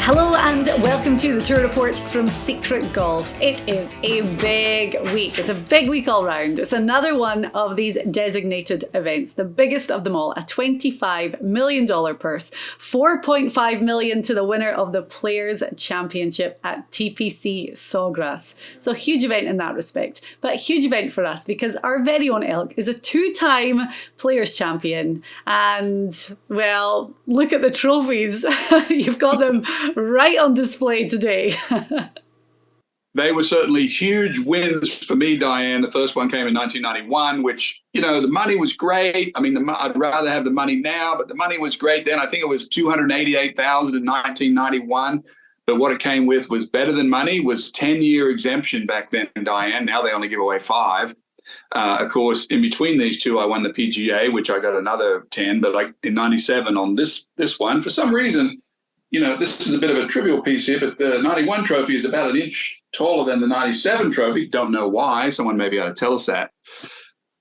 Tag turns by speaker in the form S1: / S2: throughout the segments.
S1: Hello and welcome to the Tour Report from Secret Golf. It is a big week. It's a big week all round. It's another one of these designated events, the biggest of them all, a $25 million purse, $4.5 million to the winner of the Players' Championship at TPC Sawgrass. So a huge event in that respect, but a huge event for us because our very own Elk is a two-time Players' Champion. And, well, look at the trophies. You've got them right on display today.
S2: They were certainly huge wins for me, Diane. The first one came in 1991, which, the money was great. I mean, I'd rather have the money now, but the money was great then. I think it was $288,000 in 1991. But what it came with was better than money, was 10-year exemption back then, Diane. Now they only give away 5. Of course, in between these two, I won the PGA, which I got another 10. But like in 97 on this one, for some reason, this is a bit of a trivial piece here, but the 91 trophy is about an inch taller than the 97 trophy. Don't know why. Someone may be able to tell us that.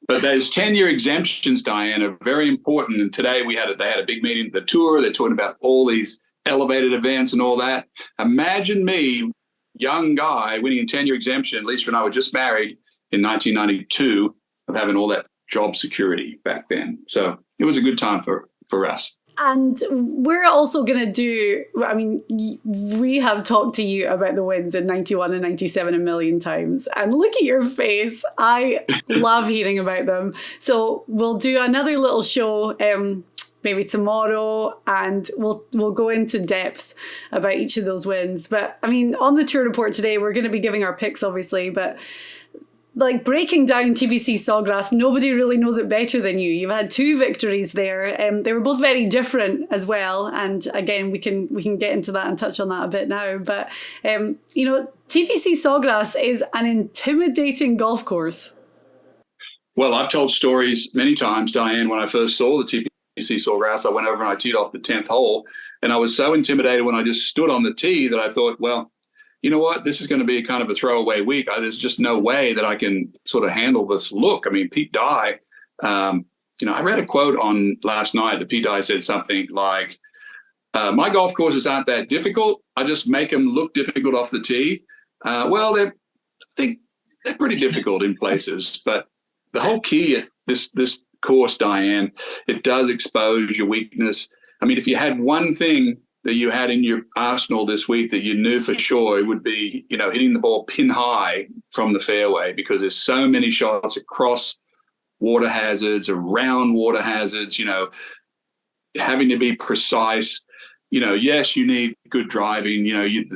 S2: But those 10-year exemptions, Diane, are very important. And today they had a big meeting at the tour. They're talking about all these elevated events and all that. Imagine me, young guy, winning a 10-year exemption, at least when I was just married in 1992, of having all that job security back then. So it was a good time for us.
S1: And we're also going to do, we have talked to you about the wins in 91 and 97 a million times. And look at your face. I love hearing about them. So we'll do another little show maybe tomorrow, and we'll go into depth about each of those wins. But on the Tour Report today, we're going to be giving our picks, obviously, but like breaking down TPC Sawgrass, nobody really knows it better than you. You've had 2 victories there. They were both very different as well. And again, we can get into that and touch on that a bit now. But, TPC Sawgrass is an intimidating golf course.
S2: Well, I've told stories many times, Diane. When I first saw the TPC Sawgrass, I went over and I teed off the 10th hole. And I was so intimidated when I just stood on the tee that I thought, well, you know what? This is going to be a kind of a throwaway week. There's just no way that I can sort of handle this look. Pete Dye, I read a quote on last night that Pete Dye said something like, my golf courses aren't that difficult. I just make them look difficult off the tee. I think they're pretty difficult in places. But the whole key at this course, Diane, it does expose your weakness. If you had one thing that you had in your arsenal this week that you knew for sure, it would be, hitting the ball pin high from the fairway, because there's so many shots across water hazards, around water hazards, having to be precise. Yes, you need good driving.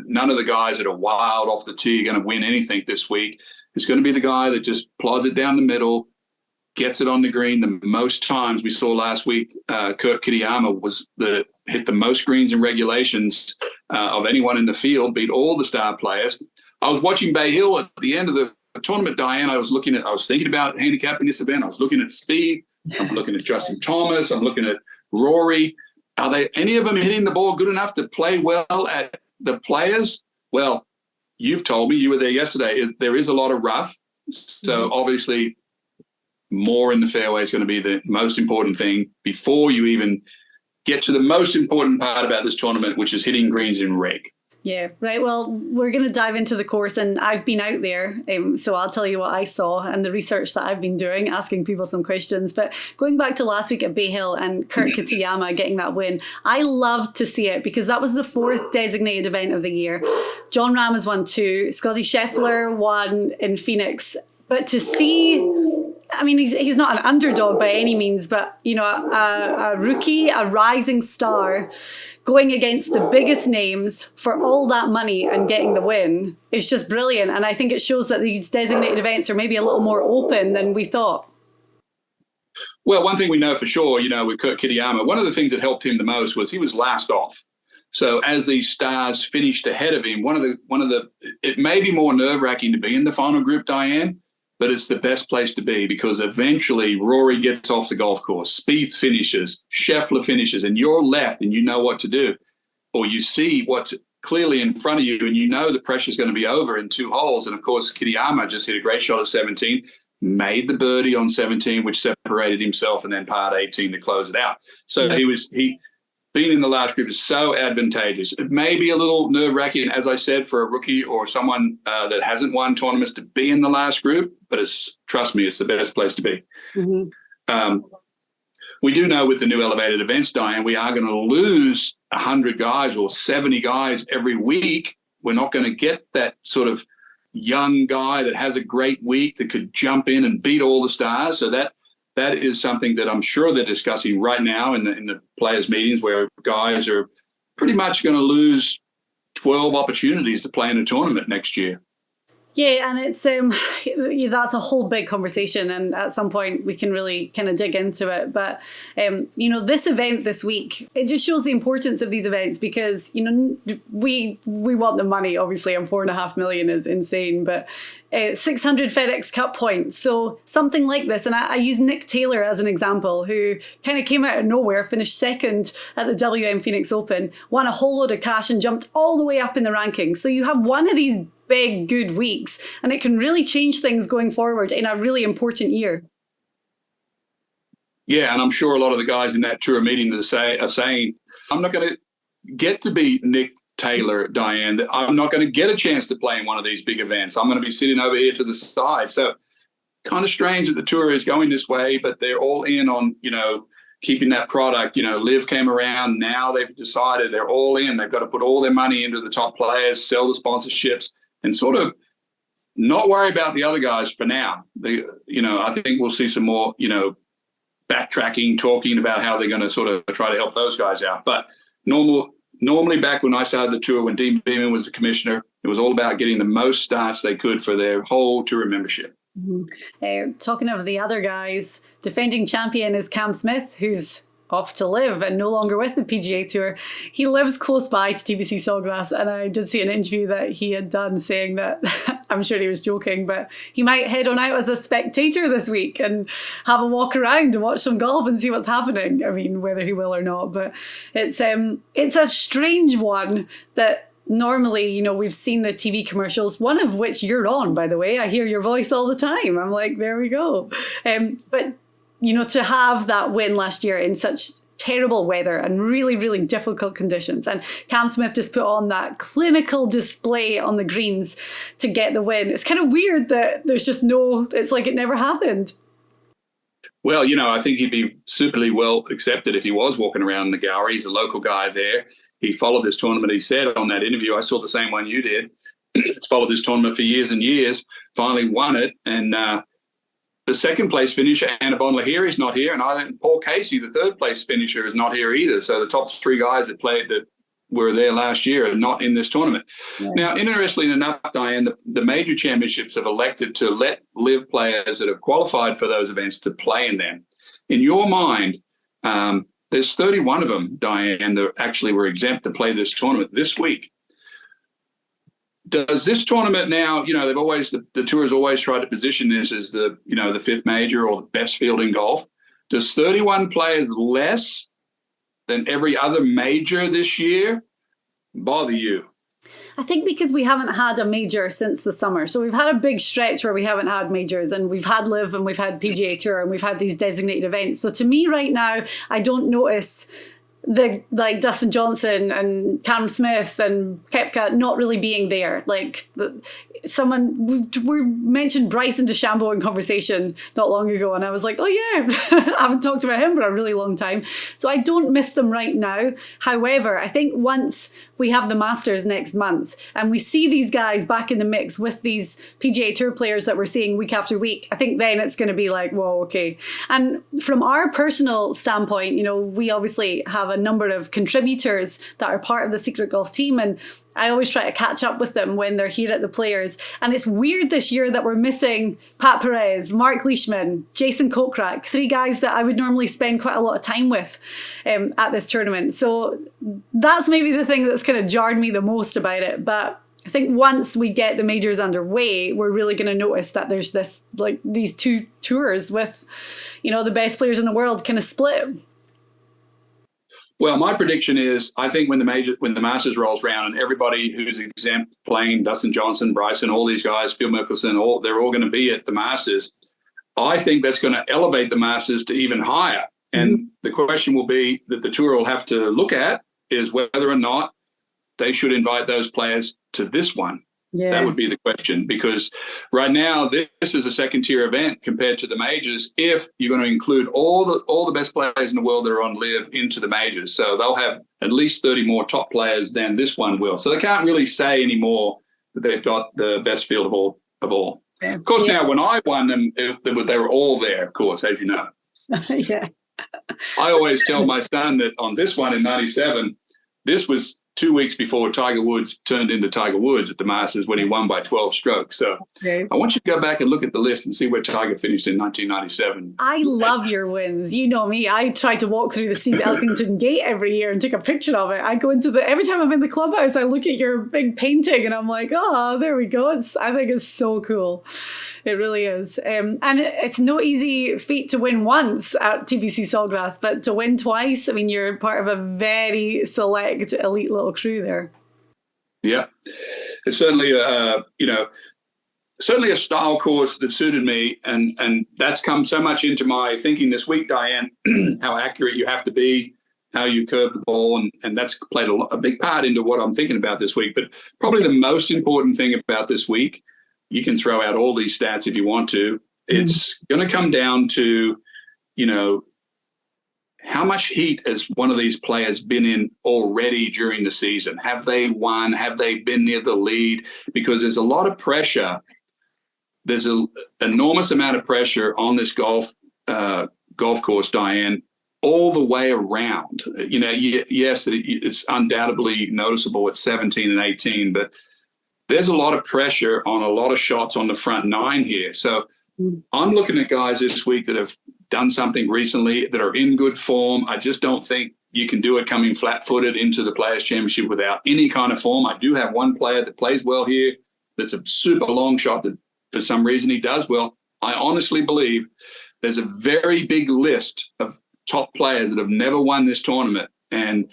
S2: None of the guys that are wild off the tee are going to win anything this week. It's going to be the guy that just plods it down the middle, gets it on the green the most times. We saw last week, Kurt Kitayama hit the most greens in regulations of anyone in the field, beat all the star players. I was watching Bay Hill at the end of the tournament, Diane. I was thinking about handicapping this event. I was looking at speed. I'm looking at Justin Thomas. I'm looking at Rory. Are they any of them hitting the ball good enough to play well at the Players? Well, you've told me, you were there yesterday, there is a lot of rough. So obviously more in the fairway is going to be the most important thing before you even get to the most important part about this tournament, which is hitting greens in reg.
S1: Yeah, right. Well, we're going to dive into the course, and I've been out there, so I'll tell you what I saw and the research that I've been doing, asking people some questions. But going back to last week at Bay Hill and Kurt Kitayama getting that win, I loved to see it because that was the 4th designated event of the year. John Ram has won 2. Scotty Scheffler won in Phoenix. But to see, he's not an underdog by any means, but, a rookie, a rising star going against the biggest names for all that money and getting the win is just brilliant. And I think it shows that these designated events are maybe a little more open than we thought.
S2: Well, one thing we know for sure, with Kurt Kitayama, one of the things that helped him the most was he was last off. So as these stars finished ahead of him, it may be more nerve-wracking to be in the final group, Diane, but it's the best place to be because eventually Rory gets off the golf course, Spieth finishes, Scheffler finishes, and you're left and you know what to do. Or you see what's clearly in front of you and you know the pressure's going to be over in 2 holes. And, of course, Kitayama just hit a great shot at 17, made the birdie on 17, which separated himself, and then par 18 to close it out. So being in the last group is so advantageous. It may be a little nerve-wracking, as I said, for a rookie or someone that hasn't won tournaments to be in the last group, but trust me, it's the best place to be. Mm-hmm. We do know with the new elevated events, Diane, we are going to lose 100 guys or 70 guys every week. We're not going to get that sort of young guy that has a great week that could jump in and beat all the stars. So that is something that I'm sure they're discussing right now in the players' meetings, where guys are pretty much going to lose 12 opportunities to play in a tournament next year.
S1: Yeah, and it's that's a whole big conversation, and at some point we can really kind of dig into it. But this event this week, it just shows the importance of these events, because we want the money, obviously, and $4.5 million is insane, but 600 FedEx Cup points. So something like this, and I use Nick Taylor as an example, who kind of came out of nowhere, finished second at the WM Phoenix Open, won a whole load of cash, and jumped all the way up in the rankings. So you have one of these big, good weeks, and it can really change things going forward in a really important year.
S2: Yeah, and I'm sure a lot of the guys in that tour meeting are saying, I'm not going to get to be Nick Taylor, Diane. I'm not going to get a chance to play in one of these big events. I'm going to be sitting over here to the side. So kind of strange that the tour is going this way, but they're all in on, keeping that product. Liv came around. Now they've decided they're all in. They've got to put all their money into the top players, sell the sponsorships, and sort of not worry about the other guys for now. I think we'll see some more, backtracking, talking about how they're going to sort of try to help those guys out. But normally back when I started the tour, when Dean Beeman was the commissioner, it was all about getting the most starts they could for their whole tour membership.
S1: Mm-hmm. Talking of the other guys, defending champion is Cam Smith, who's off to live and no longer with the PGA Tour. He lives close by to TPC Sawgrass, and I did see an interview that he had done saying that, I'm sure he was joking, but he might head on out as a spectator this week and have a walk around and watch some golf and see what's happening. I mean, whether he will or not, but it's a strange one that normally, we've seen the TV commercials, one of which you're on, by the way. I hear your voice all the time. I'm like, there we go. But to have that win last year in such terrible weather and really, really difficult conditions. And Cam Smith just put on that clinical display on the greens to get the win. It's kind of weird that there's just it's like it never happened.
S2: Well, I think he'd be superly well accepted if he was walking around the gallery. He's a local guy there. He followed this tournament. He said on that interview, I saw the same one you did. He's followed this tournament for years and years, finally won it. And, the second place finisher, Annabon Lahiri, is not here, and Paul Casey, the third place finisher, is not here either. So the top three guys that were there last year are not in this tournament. Yeah. Now, interestingly enough, Diane, the major championships have elected to let live players that have qualified for those events to play in them. In your mind, there's 31 of them, Diane, that actually were exempt to play this tournament this week. Does this tournament now, the tour has always tried to position this as the fifth major or the best field in golf. Does 31 players less than every other major this year bother you?
S1: I think because we haven't had a major since the summer. So we've had a big stretch where we haven't had majors, and we've had Liv and we've had PGA Tour and we've had these designated events. So to me right now, I don't notice Dustin Johnson and Cam Smith and Koepka not really being there. We mentioned Bryson DeChambeau in conversation not long ago, and I was like, oh yeah, I haven't talked about him for a really long time. So I don't miss them right now. However, I think once we have the Masters next month and we see these guys back in the mix with these PGA Tour players that we're seeing week after week, I think then it's going to be like, whoa, okay. And from our personal standpoint, we obviously have a number of contributors that are part of the Secret Golf team, and I always try to catch up with them when they're here at the Players. And it's weird this year that we're missing Pat Perez, Mark Leishman, Jason Kokrak, three guys that I would normally spend quite a lot of time with at this tournament. So that's maybe the thing that's kind of jarred me the most about it. But I think once we get the majors underway, we're really going to notice that there's these two tours with, the best players in the world kind of split.
S2: Well, my prediction is I think when the Masters rolls around and everybody who's exempt playing, Dustin Johnson, Bryson, all these guys, Phil Mickelson, they're all going to be at the Masters. I think that's going to elevate the Masters to even higher. And the question will be that the tour will have to look at is whether or not they should invite those players to this one. Yeah. That would be the question, because right now this is a second-tier event compared to the majors. If you're going to include all the best players in the world that are on LIV into the majors, so they'll have at least 30 more top players than this one will. So they can't really say anymore that they've got the best field of all. Yeah. Of course, now when I won them, they were all there. Of course, as you know.
S1: Yeah.
S2: I always tell my son that on this one in '97, this was 2 weeks before Tiger Woods turned into Tiger Woods at the Masters when he won by 12 strokes. So I want you to go back and look at the list and see where Tiger finished in 1997.
S1: I love your wins. You know me. I try to walk through the Steve Elkington gate every year and take a picture of it. I go into every time I'm in the clubhouse, I look at your big painting and I'm like, oh, there we go. I think it's so cool. It really is. And it's no easy feat to win once at TPC Sawgrass, but to win twice, I mean, you're part of a very select elite little crew there.
S2: Yeah, it's certainly certainly a style course that suited me, and that's come so much into my thinking this week, Diane. How accurate you have to be, how you curve the ball, and that's played a big part into what I'm thinking about this week. But probably the most important thing about this week, you can throw out all these stats if you want to. It's going to come down to, how much heat has one of these players been in already during the season? Have they won? Have they been near the lead? Because there's a lot of pressure. There's an enormous amount of pressure on this golf course, Diane, all the way around. Yes, it's undoubtedly noticeable at 17 and 18, but there's a lot of pressure on a lot of shots on the front nine here. So I'm looking at guys this week that have done something recently, that are in good form. I just don't think you can do it coming flat-footed into the Players' Championship without any kind of form. I do have one player that plays well here that's a super long shot that for some reason he does well. I honestly believe there's a very big list of top players that have never won this tournament, and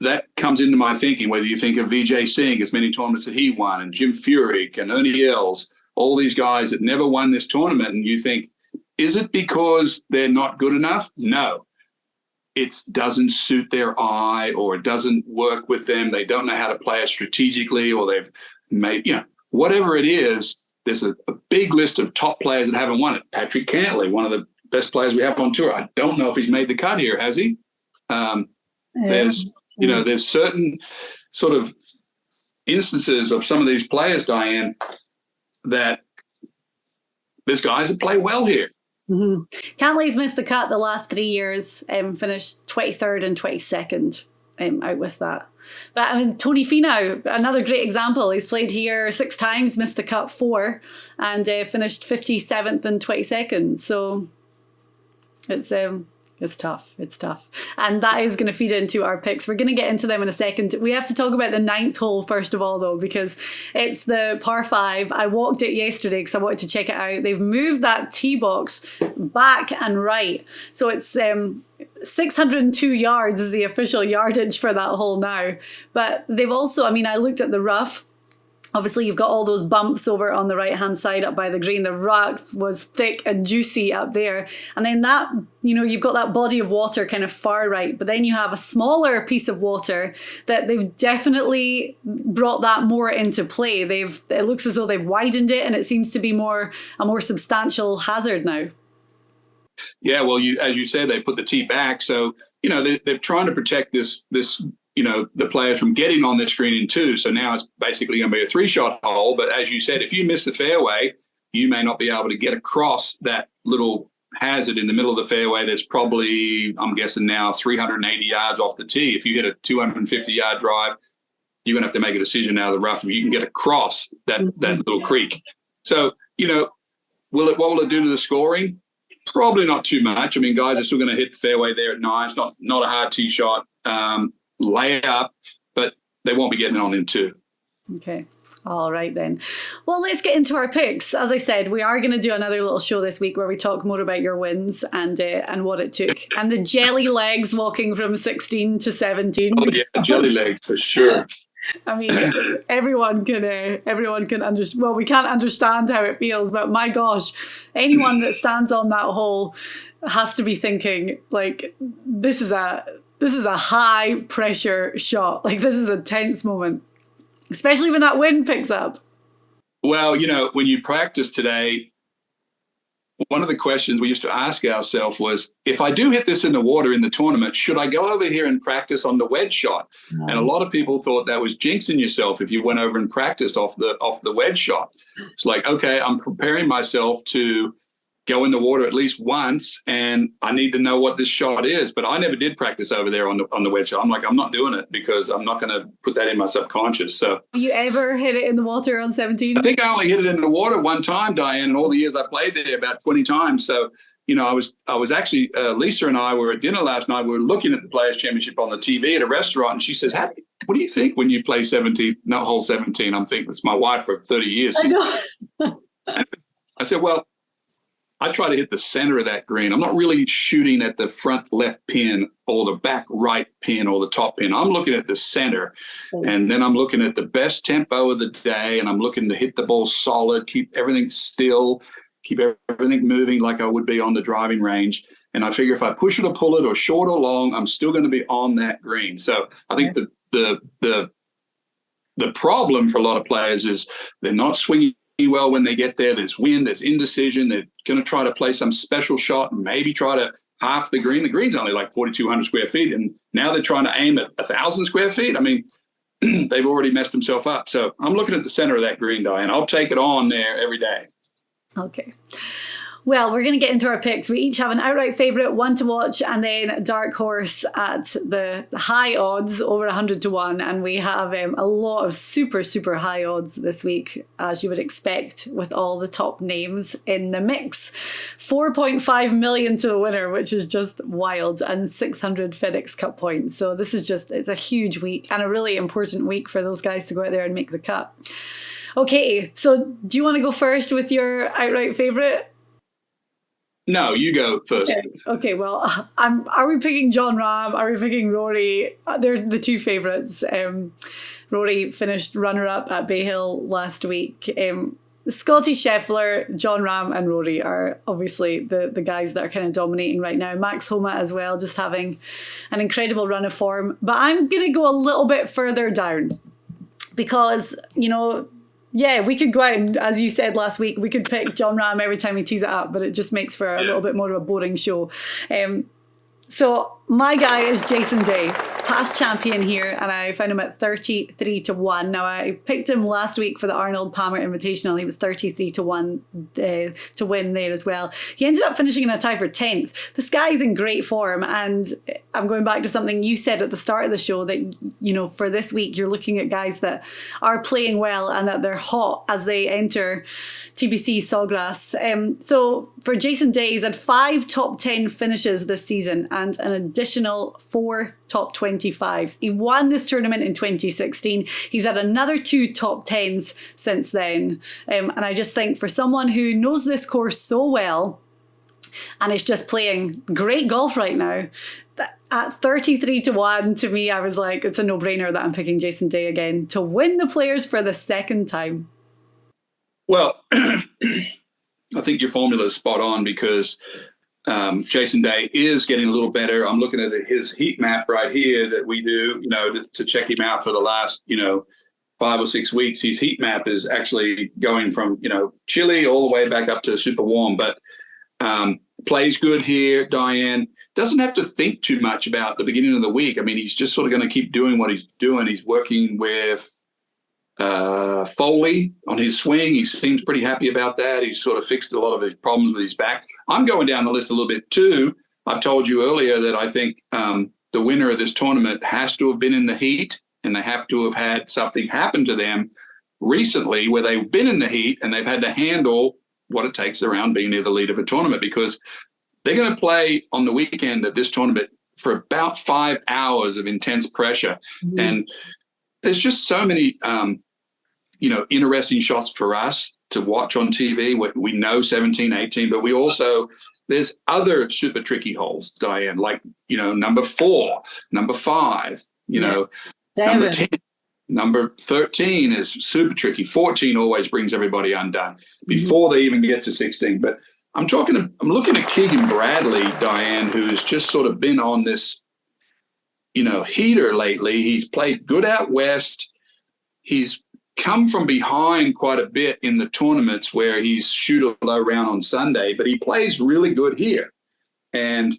S2: that comes into my thinking, whether you think of Vijay Singh, as many tournaments that he won, and Jim Furyk and Ernie Els, all these guys that never won this tournament, and you think, is it because they're not good enough? No. It doesn't suit their eye, or it doesn't work with them. They don't know how to play it strategically, or they've made, whatever it is, there's a big list of top players that haven't won it. Patrick Cantlay, one of the best players we have on tour. I don't know if he's made the cut here, has he? There's certain sort of instances of some of these players, Diane, that there's guys that play well here.
S1: Mm-hmm. Cantlay's missed the cut the last 3 years, finished 23rd and 22nd out with that. But I mean, Tony Finau, another great example. He's played here 6 times, missed the cut 4, and finished 57th and 22nd. So it's tough. It's tough. And that is going to feed into our picks. We're going to get into them in a second. We have to talk about the 9th hole first of all, though, because it's the par 5. I walked it yesterday because I wanted to check it out. They've moved that tee box back and right. So it's 602 yards is the official yardage for that hole now. But they've also, I looked at the rough. Obviously, you've got all those bumps over on the right-hand side up by the green. The rough was thick and juicy up there. And then that, you've got that body of water kind of far right. But then you have a smaller piece of water that they've definitely brought that more into play. It looks as though they've widened it, and it seems to be a more substantial hazard now.
S2: Yeah, well, as you said, they put the tee back. So, they're trying to protect this the players from getting on this green in 2. So now it's basically going to be a 3-shot hole. But as you said, if you miss the fairway, you may not be able to get across that little hazard in the middle of the fairway. That's probably, I'm guessing now, 380 yards off the tee. If you hit a 250-yard drive, you're going to have to make a decision out of the rough if you can get across that little creek. So, what will it do to the scoring? Probably not too much. Guys are still going to hit the fairway there at 9. It's not a hard tee shot. Lay up, but they won't be getting on in 2.
S1: Okay. All right then. Well, let's get into our picks. As I said, we are going to do another little show this week where we talk more about your wins and what it took, and the jelly legs walking from 16 to 17.
S2: Oh yeah, jelly legs for sure.
S1: I mean, everyone can understand. Well, we can't understand how it feels, but my gosh, anyone that stands on that hole has to be thinking like, this is a high pressure shot. Like, this is a tense moment, especially when that wind picks up.
S2: Well, when you practice today, one of the questions we used to ask ourselves was, if I do hit this in the water in the tournament, should I go over here and practice on the wedge shot? And a lot of people thought that was jinxing yourself if you went over and practiced off the wedge shot. It's like, okay, I'm preparing myself to go in the water at least once, and I need to know what this shot is. But I never did practice over there on the wedge shot. I'm like, I'm not doing it because I'm not going to put that in my subconscious. So,
S1: you ever hit it in the water on 17?
S2: I think I only hit it in the water one time, Diane, in all the years I played there, about 20 times. So, I was actually, Lisa and I were at dinner last night. We were looking at the Players Championship on the TV at a restaurant, and she says, what do you think when you play 17, not hole 17? I'm thinking, it's my wife for 30 years.
S1: I know.
S2: I said, well, I try to hit the center of that green. I'm not really shooting at the front left pin or the back right pin or the top pin. I'm looking at the center, and then I'm looking at the best tempo of the day, and I'm looking to hit the ball solid, keep everything still, keep everything moving like I would be on the driving range. And I figure if I push it or pull it or short or long, I'm still going to be on that green. So I think the problem for a lot of players is they're not swinging well when they get there. There's wind, there's indecision. They're going to try to play some special shot and maybe try to half the green. The green's only like 4,200 square feet, and now they're trying to aim at 1,000 square feet. I mean, they've already messed themselves up. So I'm looking at the center of that green, Diane. I'll take it on there every day.
S1: Okay. Well, we're going to get into our picks. We each have an outright favourite, one to watch, and then dark horse at the high odds, over 100 to 1. And we have a lot of super, super high odds this week, as you would expect, with all the top names in the mix. 4.5 million to the winner, which is just wild, and 600 FedEx Cup points. So this is it's a huge week and a really important week for those guys to go out there and make the cut. Okay, so do you want to go first with your outright favourite?
S2: No, you go first.
S1: Okay. Well, are we picking Jon Rahm? Are we picking Rory? They're the two favourites. Rory finished runner-up at Bay Hill last week. Scottie Scheffler, Jon Rahm and Rory are obviously the guys that are kind of dominating right now. Max Homa as well, just having an incredible run of form. But I'm going to go a little bit further down because, yeah, we could go out and, as you said last week, we could pick Jon Rahm every time he tees it up, but it just makes for a little bit more of a boring show. So my guy is Jason Day, past champion here, and I found him at 33 to 1. Now, I picked him last week for the Arnold Palmer Invitational. He was 33 to 1 to win there as well. He ended up finishing in a tie for 10th. This guy's in great form, and I'm going back to something you said at the start of the show that, for this week, you're looking at guys that are playing well and that they're hot as they enter TPC Sawgrass. So for Jason Day, he's had 5 top 10 finishes this season and an additional 4 top 25s. He won this tournament in 2016. He's had another 2 top 10s since then. And I just think for someone who knows this course so well and is just playing great golf right now, at 33 to 1, to me, I was like, it's a no-brainer that I'm picking Jason Day again to win the Players for the second time.
S2: Well, I think your formula is spot on because Jason Day is getting a little better. I'm looking at his heat map right here that we do, to check him out for the last, 5 or 6 weeks. His heat map is actually going from, chilly all the way back up to super warm, but plays good here. Diane doesn't have to think too much about the beginning of the week. I mean, he's just sort of going to keep doing what he's doing. He's working with Foley on his swing. He seems pretty happy about that. He's sort of fixed a lot of his problems with his back. I'm going down the list a little bit too. I've told you earlier that I think the winner of this tournament has to have been in the heat, and they have to have had something happen to them recently where they've been in the heat and they've had to handle what it takes around being near the lead of a tournament, because they're going to play on the weekend at this tournament for about 5 hours of intense pressure. Mm-hmm. And there's just so many interesting shots for us to watch on TV. We know 17, 18, but we also, there's other super tricky holes, Diane, like, number 4, number 5, number 10. Number 13 is super tricky. 14 always brings everybody undone before they even get to 16. But I'm looking at Keegan Bradley, Diane, who has just sort of been on this, heater lately. He's played good out west. He's come from behind quite a bit in the tournaments where he's shoot a low round on Sunday, but he plays really good here. And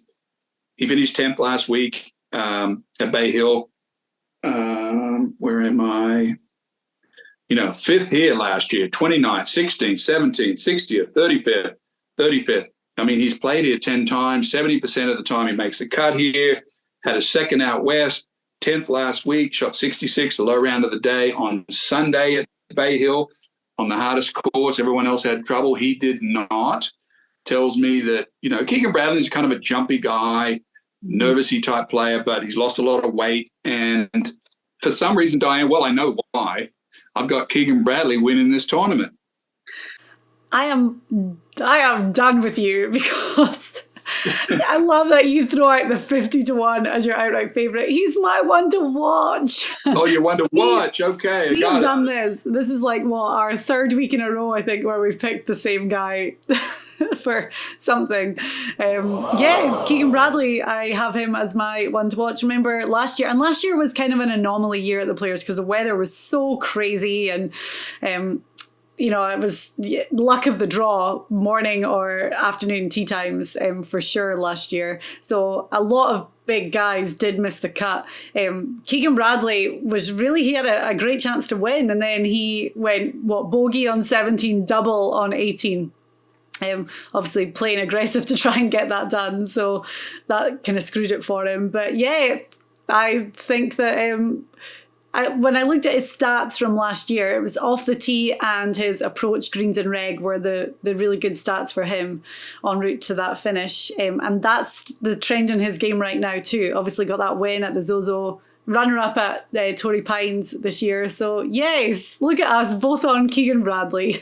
S2: he finished 10th last week at Bay Hill. Where am I? 5th here last year, 29th, 16th, 17th, 60th, 35th. I mean, he's played here 10 times. 70% of the time he makes the cut here. Had a second out west, 10th last week, shot 66, the low round of the day on Sunday at Bay Hill on the hardest course. Everyone else had trouble. He did not. Tells me that, Keegan Bradley's kind of a jumpy guy, nervousy type player, but he's lost a lot of weight. And for some reason, Diane, well, I know why, I've got Keegan Bradley winning this tournament. I
S1: am done with you because I love that you throw out the 50-1 as your outright favorite. He's my one to watch.
S2: Oh, you're one to watch. Okay.
S1: We've done this. This is like our third week in a row, I think, where we've picked the same guy for something. Keegan Bradley, I have him as my one to watch. Remember last year was kind of an anomaly year at the Players because the weather was so crazy and it was luck of the draw, morning or afternoon tee times for sure last year. So a lot of big guys did miss the cut. Keegan Bradley he had a great chance to win, and then he went bogey on 17, double on 18. Obviously playing aggressive to try and get that done, so that kind of screwed it for him. But I think that when I looked at his stats from last year, it was off the tee and his approach, greens and reg were the really good stats for him en route to that finish. And that's the trend in his game right now too. Obviously got that win at the Zozo, runner-up at Torrey Pines this year. So yes, look at us, both on Keegan Bradley.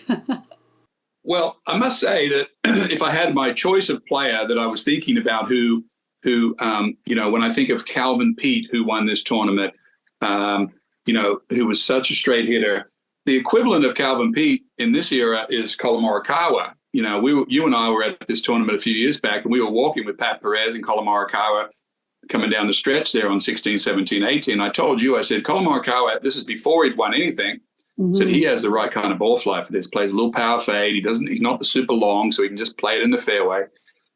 S2: Well, I must say that if I had my choice of player that I was thinking about who when I think of Calvin Peete, who won this tournament, who was such a straight hitter. The equivalent of Calvin Peete in this era is Colin Morikawa. You and I were at this tournament a few years back, and we were walking with Pat Perez and Colin Morikawa coming down the stretch there on 16, 17, 18. I told you, I said, Colin Morikawa, this is before he'd won anything, said he has the right kind of ball flight for this. Plays a little power fade. He's not the super long, so he can just play it in the fairway.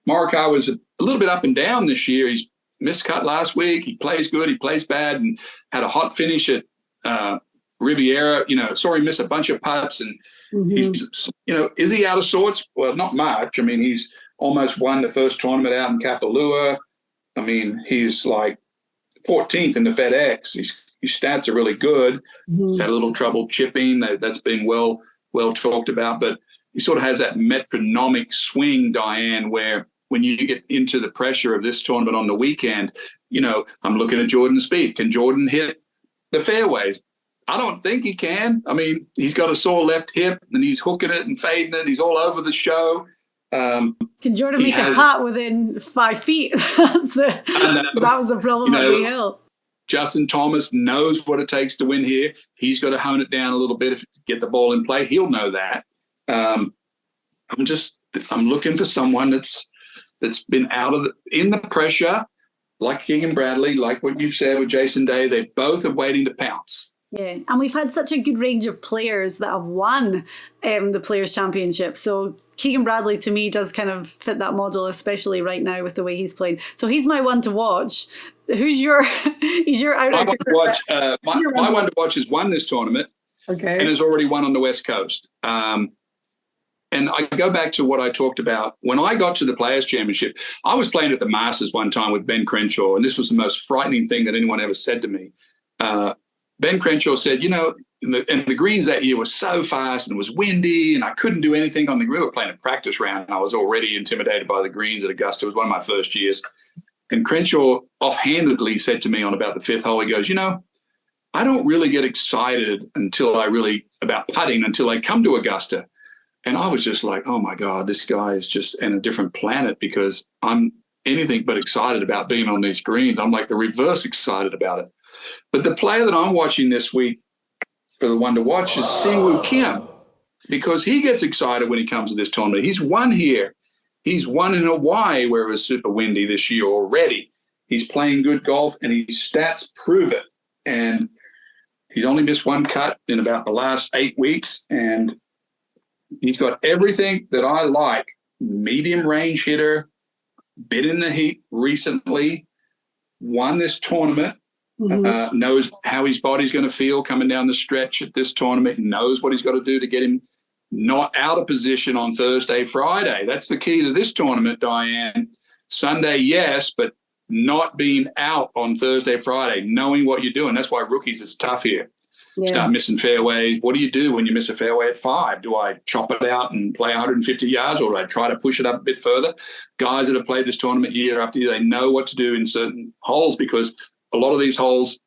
S2: Morikawa was a little bit up and down this year. He's missed cut last week. He plays good. He plays bad, and had a hot finish at Riviera. Saw him miss a bunch of putts, and he's, is he out of sorts? Well, not much. I mean, he's almost won the first tournament out in Kapalua. I mean, he's like 14th in the FedEx. His stats are really good. He's had a little trouble chipping. That's been well talked about, but he sort of has that metronomic swing, Diane, where when you get into the pressure of this tournament on the weekend, I'm looking at Jordan Spieth. Can Jordan hit the fairways? I don't think he can. I mean, he's got a sore left hip, and he's hooking it and fading it. He's all over the show.
S1: Can Jordan make a putt within 5 feet? That was a problem at the Hill.
S2: Justin Thomas knows what it takes to win here. He's got to hone it down a little bit to get the ball in play. He'll know that. I'm looking for someone that's been in the pressure, like Keegan Bradley, like what you said with Jason Day. They both are waiting to pounce.
S1: Yeah, and we've had such a good range of players that have won the Players' Championship. So Keegan Bradley, to me, does kind of fit that model, especially right now with the way he's playing. So he's my one to watch. He's your outright favorite.
S2: My one to watch has won this tournament, and has already won on the West Coast. And I go back to what I talked about. When I got to the Players' Championship, I was playing at the Masters one time with Ben Crenshaw, and this was the most frightening thing that anyone ever said to me. Ben Crenshaw said, the greens that year were so fast and it was windy and I couldn't do anything on the green. We were playing a practice round and I was already intimidated by the greens at Augusta. It was one of my first years. And Crenshaw offhandedly said to me on about the 5th hole, he goes, I don't really get excited about putting until I come to Augusta. And I was just like, oh my God, this guy is just in a different planet, because I'm anything but excited about being on these greens. I'm like the reverse excited about it. But the player that I'm watching this week for the one to watch is Siwoo Kim, because he gets excited when he comes to this tournament. He's won here. He's won in Hawaii where it was super windy this year already. He's playing good golf, and his stats prove it. And he's only missed one cut in about the last 8 weeks, and he's got everything that I like. Medium range hitter, been in the heat recently, won this tournament, knows how his body's going to feel coming down the stretch at this tournament, knows what he's got to do to get him not out of position on Thursday, Friday. That's the key to this tournament, Diane. Sunday, yes, but not being out on Thursday, Friday, knowing what you're doing. That's why rookies, it's tough here. Yeah. Start missing fairways. What do you do when you miss a fairway at 5? Do I chop it out and play 150 yards, or do I try to push it up a bit further? Guys that have played this tournament year after year, they know what to do in certain holes, because a lot of these holes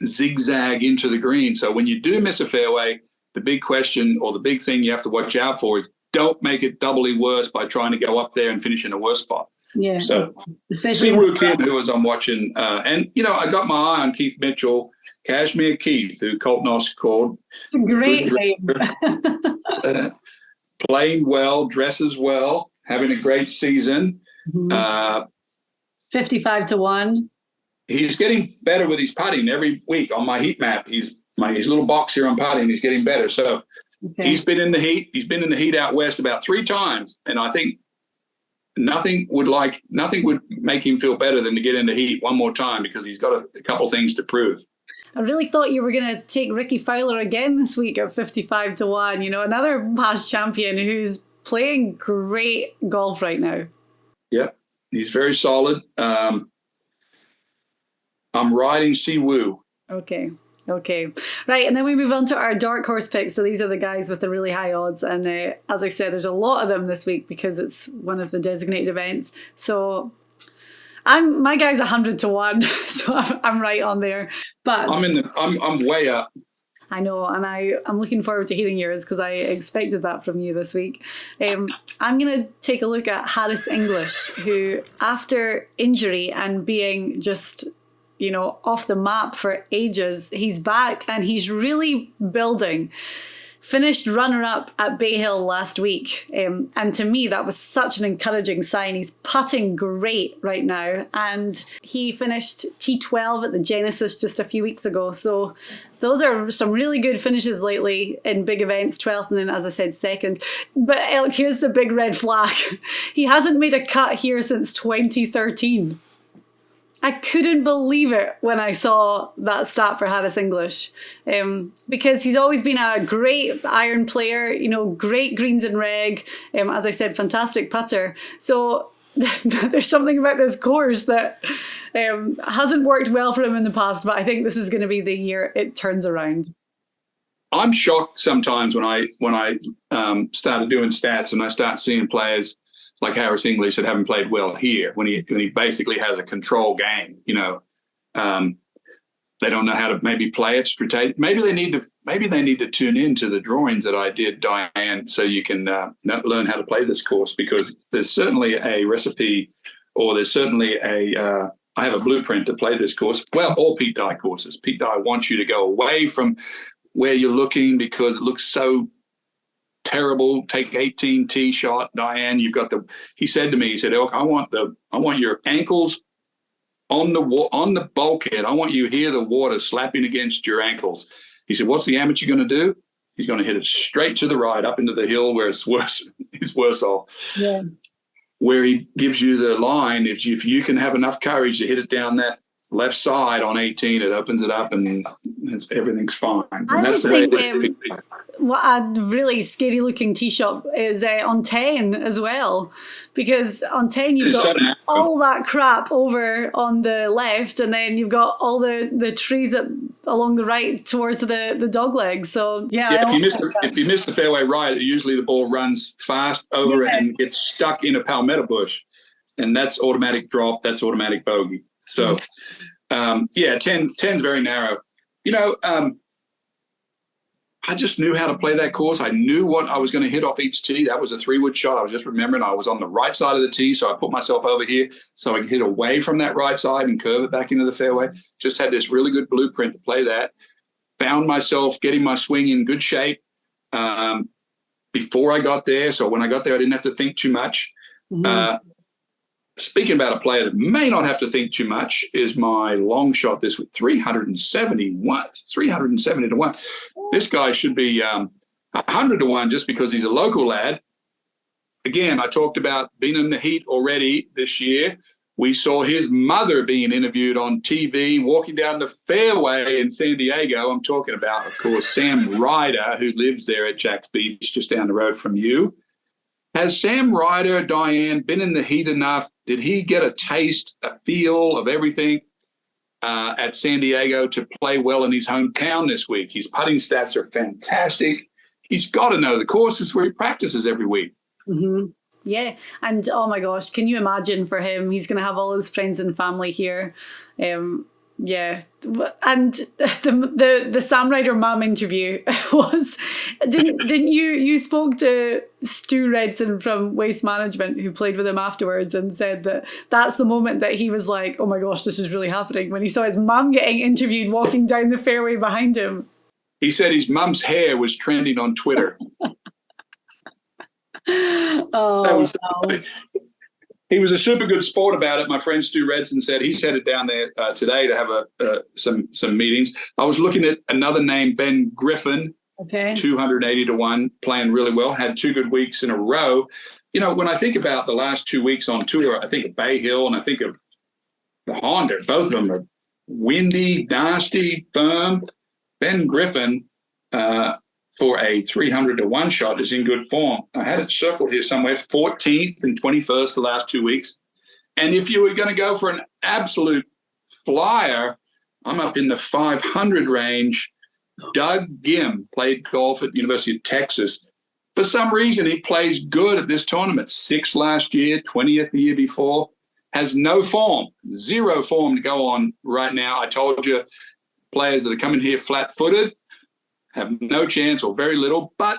S2: zigzag into the green. So when you do miss a fairway, the big question or the big thing you have to watch out for is don't make it doubly worse by trying to go up there and finish in a worse spot.
S1: Yeah.
S2: So
S1: especially
S2: Siwoo Kim, who was I'm watching, and I got my eye on Keith Mitchell, Kashmir Keith, who Colt Noss called.
S1: It's a great name.
S2: Playing well, dresses well, having a great season.
S1: 55 to 1.
S2: He's getting better with his putting every week on my heat map. His little box here on putting, he's getting better. So he's been in the heat. He's been in the heat out west about 3 times, and I think nothing would make him feel better than to get into heat one more time, because he's got a couple things to prove.
S1: I really thought you were going to take Ricky Fowler again this week at 55 to 1. Another past champion who's playing great golf right now.
S2: Yep, he's very solid. I'm riding Siwoo.
S1: Okay. Right, and then we move on to our dark horse picks. So these are the guys with the really high odds. And as I said, there's a lot of them this week because it's one of the designated events. So my guy's 100 to 1, so I'm right on there. But
S2: I'm way up.
S1: I know, and I'm looking forward to hearing yours because I expected that from you this week. I'm going to take a look at Harris English, who after injury and being just off the map for ages, he's back and he's really building. Finished runner-up at Bay Hill last week. And to me, that was such an encouraging sign. He's putting great right now. And he finished T12 at the Genesis just a few weeks ago. So those are some really good finishes lately in big events, 12th and then, as I said, 2nd. But Elk, here's the big red flag. He hasn't made a cut here since 2013. I couldn't believe it when I saw that stat for Harris English, because he's always been a great iron player, great greens and reg, as I said, fantastic putter. So there's something about this course that hasn't worked well for him in the past, but I think this is going to be the year it turns around.
S2: I'm shocked sometimes when I started doing stats and I start seeing players like Harris English that haven't played well here, when he basically has a control game. They don't know how to maybe play it strategic. Maybe they need to tune into the drawings that I did, Diane, so you can learn how to play this course, because there's certainly a recipe, or there's certainly I have a blueprint to play this course. Well, all Pete Dye courses. Pete Dye wants you to go away from where you're looking because it looks so terrible. Take 18 tee shot, Diane. He said to me, Elk, I want your ankles on the bulkhead. I want you to hear the water slapping against your ankles. He said, what's the amateur going to do? He's going to hit it straight to the right, up into the hill where it's worse. It's worse off. Yeah. Where he gives you the line, if you can have enough courage to hit it down that left side on 18, it opens it up and everything's fine. And
S1: I always think what a really scary looking tee shot is on 10 as well, because on 10 you've got all that crap over on the left, and then you've got all the trees along the right towards the dog legs. So yeah,
S2: if you miss the fairway right, usually the ball runs fast over it and gets stuck in a palmetto bush, and that's automatic drop, that's automatic bogey. So, 10's very narrow. I just knew how to play that course. I knew what I was going to hit off each tee. That was a 3-wood shot. I was just remembering I was on the right side of the tee, so I put myself over here so I could hit away from that right side and curve it back into the fairway. Just had this really good blueprint to play that. found myself getting my swing in good shape before I got there. So when I got there, I didn't have to think too much. Speaking about a player that may not have to think too much is my long shot this week, 370 to 1. This guy should be 100 to 1 just because he's a local lad. Again, I talked about being in the heat already this year. We saw his mother being interviewed on TV, walking down the fairway in San Diego. I'm talking about, of course, Sam Ryder, who lives there at Jack's Beach, just down the road from you. Has Sam Ryder, Diane, been in the heat enough? Did he get a taste, a feel of everything at San Diego to play well in his hometown this week? His putting stats are fantastic. He's got to know the courses where he practices every week.
S1: Yeah. And oh my gosh, can you imagine for him? He's going to have all his friends and family here. Yeah. And the Sam Ryder mum interview was, didn't you spoke to Stu Redson from Waste Management, who played with him afterwards, and said that that's the moment that he was like, oh my gosh, this is really happening, when he saw his mum getting interviewed walking down the fairway behind him.
S2: He said his mum's hair was trending on Twitter. That was funny. He was a super good sport about it. My friend Stu Redson said he's headed down there today to have some meetings. I was looking at another name, Ben Griffin, 280 to 1, playing really well, had 2 good weeks in a row. You know, when I think about the last 2 weeks on tour, I think of Bay Hill and I think of the Honda. Both of them are windy, nasty, firm. Ben Griffin, for a 300 to 1 shot, is in good form. I had it circled here somewhere, 14th and 21st the last 2 weeks. And if you were going to go for an absolute flyer, I'm up in the 500 range. Doug Gim played golf at University of Texas. For some reason, he plays good at this tournament. 6th last year, 20th the year before. Has no form, 0 form to go on right now. I told you, players that are coming here flat-footed have no chance or very little, but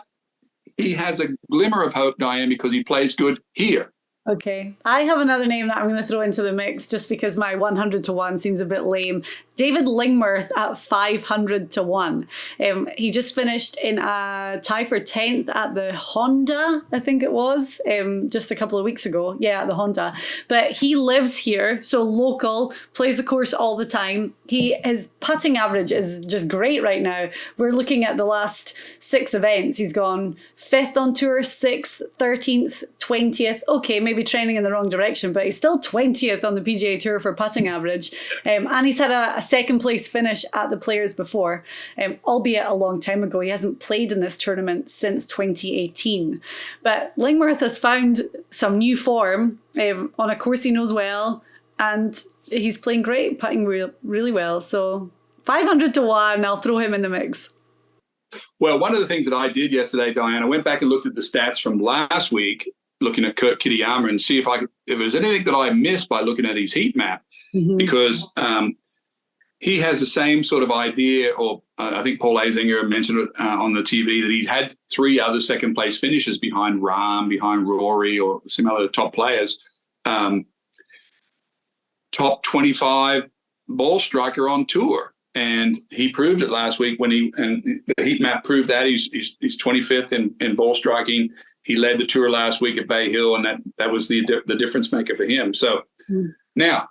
S2: he has a glimmer of hope, Diane, because he plays good here.
S1: Okay. I have another name that I'm going to throw into the mix just because my 100 to 1 seems a bit lame. David Lingmerth at 500 to 1. He just finished in a tie for 10th at the Honda, I think it was, just a couple of weeks ago. Yeah, at the Honda. But he lives here, so local, plays the course all the time. His putting average is just great right now. We're looking at the last 6 events. He's gone 5th on tour, 6th, 13th, 20th. Okay, maybe training in the wrong direction, but he's still 20th on the PGA Tour for putting average. And he's had a second place finish at the Players before, albeit a long time ago. He hasn't played in this tournament since 2018. But Lingmerth has found some new form on a course he knows well, and he's playing great, putting really well. So 500 to 1, I'll throw him in the mix.
S2: Well, one of the things that I did yesterday, Diane, I went back and looked at the stats from last week, looking at Kurt Kitayama, and see if there was anything that I missed by looking at his heat map, because he has the same sort of idea, or I think Paul Azinger mentioned it on the TV, that he'd had 3 other second place finishes behind Rahm, behind Rory, or some other top players. Top 25 ball striker on tour. And he proved it last week and the heat map proved that. He's 25th in ball striking. He led the tour last week at Bay Hill, and that was the difference maker for him. So now,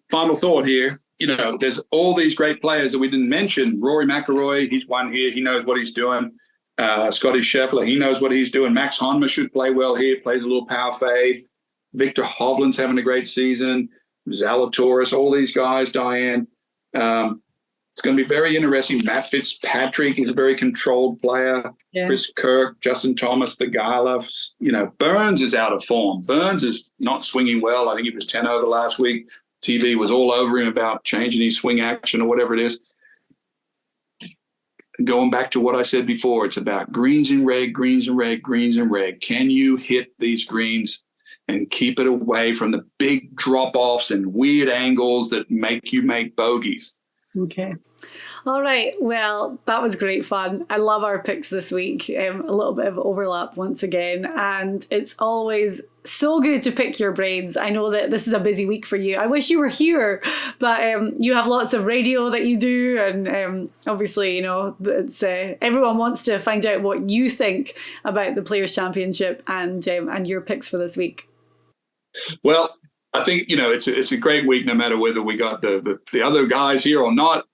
S2: final thought here. You know, there's all these great players that we didn't mention. Rory McIlroy, he's won here. He knows what he's doing. Scotty Scheffler, he knows what he's doing. Max Honma should play well here, plays a little power fade. Victor Hovland's having a great season. Zalatoris, all these guys, Diane. It's going to be very interesting. Matt Fitzpatrick is a very controlled player. Yeah. Chris Kirk, Justin Thomas, Theegala. You know, Burns is out of form. Burns is not swinging well. I think he was 10 over last week. TV was all over him about changing his swing action or whatever it is. Going back to what I said before, it's about greens and red, greens and red, greens and red. Can you hit these greens and keep it away from the big drop-offs and weird angles that make you make bogeys?
S1: Okay. All right. Well, that was great fun. I love our picks this week. A little bit of overlap once again. And it's always so good to pick your brains. I know that this is a busy week for you. I wish you were here, but you have lots of radio that you do. And obviously, you know, it's everyone wants to find out what you think about the Players' Championship and your picks for this week.
S2: Well, I think, you know, it's a great week, no matter whether we got the other guys here or not.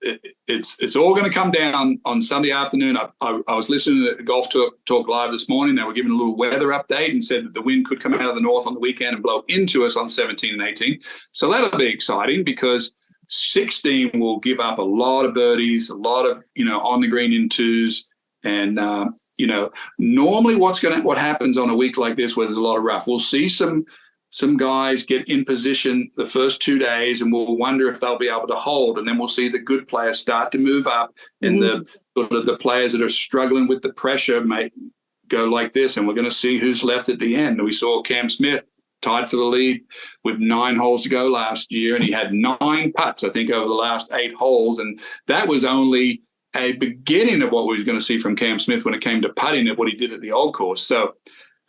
S2: It's all going to come down on Sunday afternoon. I was listening to Golf Talk Live this morning. They were giving a little weather update and said that the wind could come out of the north on the weekend and blow into us on 17 and 18. So that'll be exciting because 16 will give up a lot of birdies, a lot of, you know, on the green in twos. And, you know, normally what happens on a week like this where there's a lot of rough, we'll see some guys get in position the first 2 days and we'll wonder if they'll be able to hold. And then we'll see the good players start to move up and the sort of the players that are struggling with the pressure might go like this. And we're going to see who's left at the end. We saw Cam Smith tied for the lead with 9 holes to go last year. And he had 9 putts, I think, over the last 8 holes. And that was only a beginning of what we were going to see from Cam Smith when it came to putting at what he did at the old course. So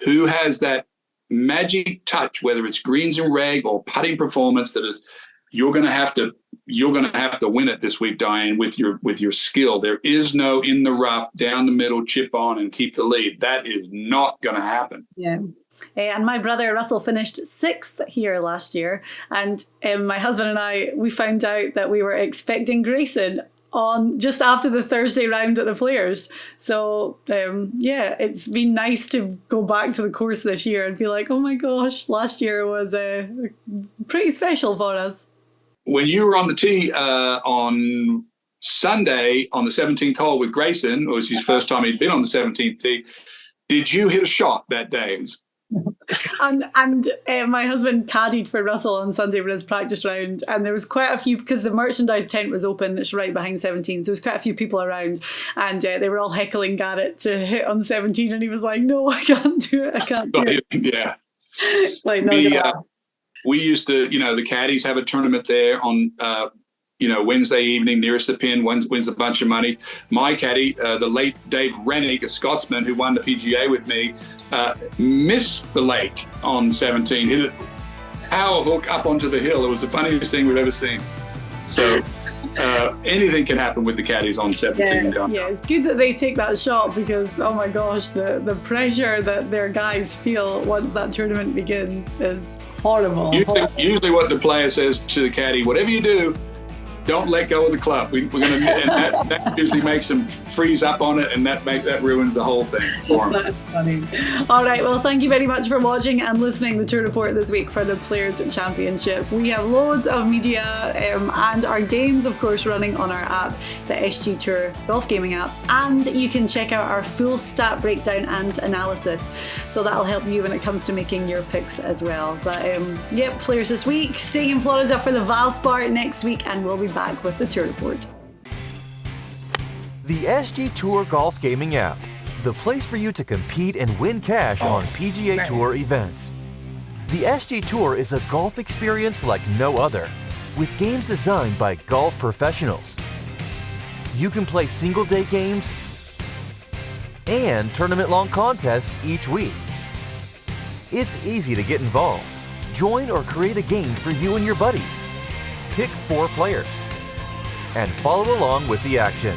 S2: who has that magic touch, whether it's greens and reg or putting performance, that is you're going to have to win it this week, Diane, with your skill. There is no in the rough, down the middle, chip on and keep the lead. That is not going to happen.
S1: Yeah. And my brother Russell finished 6th here last year, and my husband and I, we found out that we were expecting Grayson on just after the Thursday round at the Players. So yeah, it's been nice to go back to the course this year and be like, oh my gosh, last year was pretty special for us.
S2: When you were on the tee on Sunday on the 17th hole with Grayson, it was his first time he'd been on the 17th tee, did you hit a shot that day?
S1: And my husband caddied for Russell on Sunday for his practice round, and there was quite a few, because the merchandise tent was open, it's right behind 17, so there was quite a few people around, and they were all heckling Garrett to hit on 17, and he was like, no, I can't do it, I can't do it.
S2: Yeah.
S1: Like, no,
S2: we used to, you know, the caddies have a tournament there on Wednesday evening, nearest the pin, wins a bunch of money. My caddy, the late Dave Rennick, a Scotsman who won the PGA with me, missed the lake on 17, hit it power hook up onto the hill. It was the funniest thing we've ever seen. So anything can happen with the caddies on 17.
S1: Yeah, it's good that they take that shot because, oh my gosh, the pressure that their guys feel once that tournament begins is horrible.
S2: Usually what the player says to the caddy, whatever you do, don't let go of the club. We're going to, and that usually makes them freeze up on it, and that ruins the whole thing for them.
S1: That's funny. All right, well, thank you very much for watching and listening to the Tour Report this week for the Players Championship. We have loads of media and our games, of course, running on our app, the SG Tour Golf Gaming app, and you can check out our full stat breakdown and analysis. So that'll help you when it comes to making your picks as well. But yep, Players this week, staying in Florida for the Valspar next week, and we'll be back with the Tour Report.
S3: The SG Tour Golf Gaming app, the place for you to compete and win cash on PGA Tour events. The SG Tour is a golf experience like no other, with games designed by golf professionals. You can play single-day games and tournament-long contests each week. It's easy to get involved. Join or create a game for you and your buddies. Pick 4 players and follow along with the action.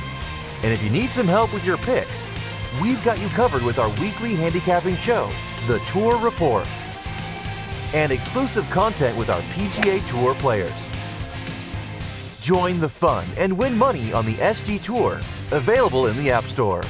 S3: And if you need some help with your picks, we've got you covered with our weekly handicapping show, The Tour Report, and exclusive content with our PGA Tour players. Join the fun and win money on the SG Tour, available in the App Store.